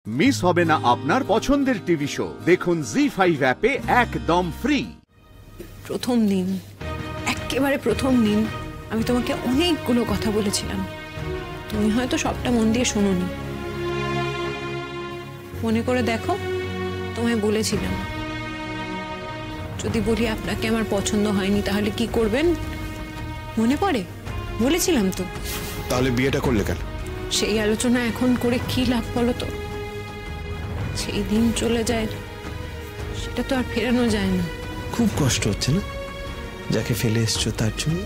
Miss হবে না আপনার পছন্দের টিভি শো। দেখুন জি5 অ্যাপে একদম ফ্রি। প্রথম দিন, একেবারে প্রথম দিন আমি তোমাকে অনেকগুলো কথা বলেছিলাম। তুমি হয়তো সবটা মন দিয়ে শোনোনি। মনে করে দেখো, তোমায় বলেছিলাম যদি বলি আপনাকে আমার পছন্দ হয়নি তাহলে কি করবেন, মনে পড়ে? বলেছিলাম তো। তাহলে বিয়েটা করলে কেন? সেই আলোচনা এখন করে কি লাভ বলো তো? সেই দিন চলে যায়, সেটা তো আর ফেরানো যায় না। খুব কষ্ট হচ্ছে না যাকে ফেলে এসছো তার জন্য?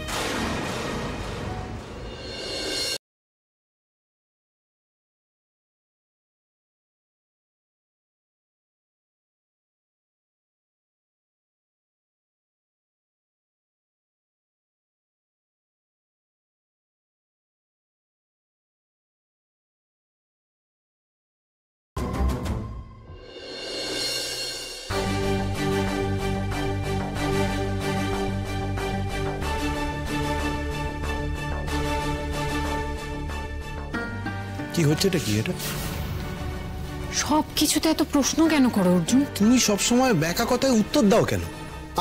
কি হচ্ছে এটা? কি এটা? সব কিছুতে এত প্রশ্ন কেন করো অর্জুন? তুমি সবসময় ব্যাকা কথায় উত্তর দাও কেন?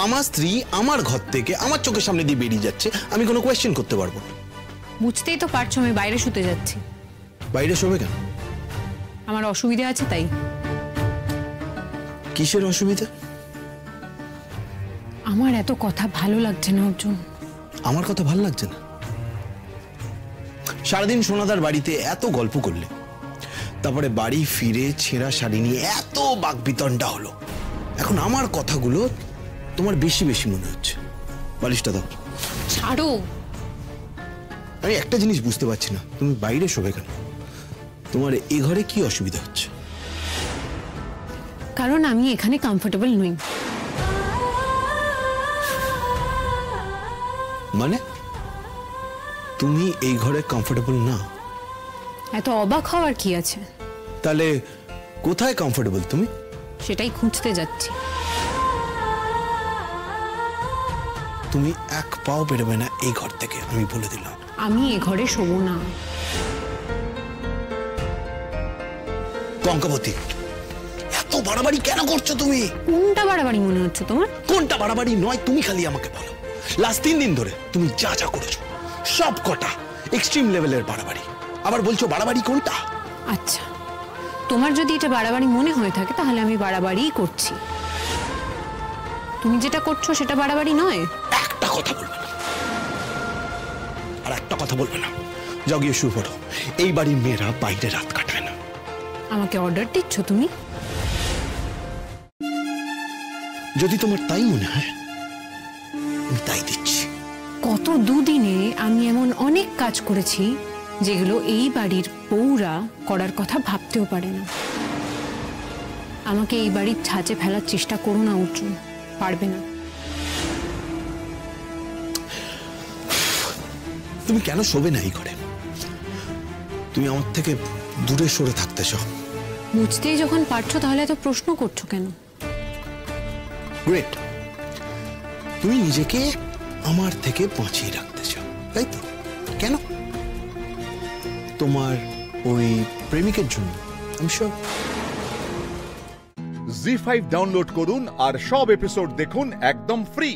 আমার স্ত্রী আমার ঘর থেকে আমার চোখের সামনে দিয়ে বেরিয়ে যাচ্ছে, আমি কোনো কোয়েশ্চেন করতে পারবো না। বুঝতেই তো পারছো আমি বাইরে শুতে যাচ্ছি। বাইরে শোবে কেন? আমার অসুবিধা আছে তাই। কিসের অসুবিধা? আমার এত কথা ভালো লাগছে না অর্জুন। আমার কথা ভালো লাগছে না? সারাদিন সোনাদার বাড়িতে এত গল্প করলে, তারপরে বাড়ি ফিরে ছেঁড়া শাড়ি নিয়ে এত বাকবিতণ্ডা হলো, এখন আমার কথাগুলো তোমার বেশি বেশি মনে হচ্ছে। বালিশটা দাও। ছাড়ো। আমি একটা জিনিস বুঝতে পারছি না, তুমি বাইরে শোবে কেন? তোমার এ ঘরে কি অসুবিধা হচ্ছে? কারণ আমি এখানে কমফোর্টেবল নই। মানে তুমি এই ঘরে কমফোর্টেবল না? এত অবাক হওয়ার কি আছে? তাহলে কোথায় কমফোর্টেবল তুমি? সেটাই খুঁজতে যাচ্ছি। তুমি এক পাও বেরোবে না এই ঘর থেকে, আমি বলে দিলাম। আমি এ ঘরে শোবো না। কঙ্কাবতী, এত বাড়াবাড়ি কেন করছো তুমি? কোনটা বাড়াবাড়ি মনে হচ্ছে তোমার? কোনটা বাড়াবাড়ি নয় তুমি খালি আমাকে বলো। লাস্ট 3 দিন ধরে তুমি যা যা করেছো সব কটা এক্সট্রিম লেভেলের বাড়াবাড়ি। আবার বলছো বাড়াবাড়ি কোনটা? আচ্ছা, তোমার যদি এটা বাড়াবাড়ি মনে হয়ে থাকে তাহলে আমি বাড়াবাড়িই করছি। তুমি যেটা করছো সেটা বাড়াবাড়ি নয়। একটা কথা বলবে না, আর একটা কথা বলবে না। যাও গিয়ে শুয়ে পড়ো। এই বাড়ির মেয়েরা বাইরে রাত কাটায় না। আমাকে অর্ডার দিচ্ছ তুমি? যদি তোমার তাই মনে হয় আমি তাই দিচ্ছি। গত দুদিনে আমি এমন অনেক কাজ করেছি যেগুলো এই বাড়ির বউরা করার কথা ভাবতেও পারে না। আমাকে এই বাড়ির ছাঁচে ফেলার চেষ্টা করো না অর্জুন, পারবে না। তুমি কেন শোবে না এই ঘরে? তুমি আমার থেকে দূরে সরে থাকতে চাও। বুঝতেই যখন পারছো তাহলে এত প্রশ্ন করছো কেন? গ্রেট, তুমি নিজেকে আমার থেকে বাঁচিয়ে রাখতে চাও, তাই তো? কেন? তোমার ওই প্রেমিকের জন্য? আমি শিওর। জি5 ডাউনলোড করুন আর সব এপিসোড দেখুন একদম ফ্রি।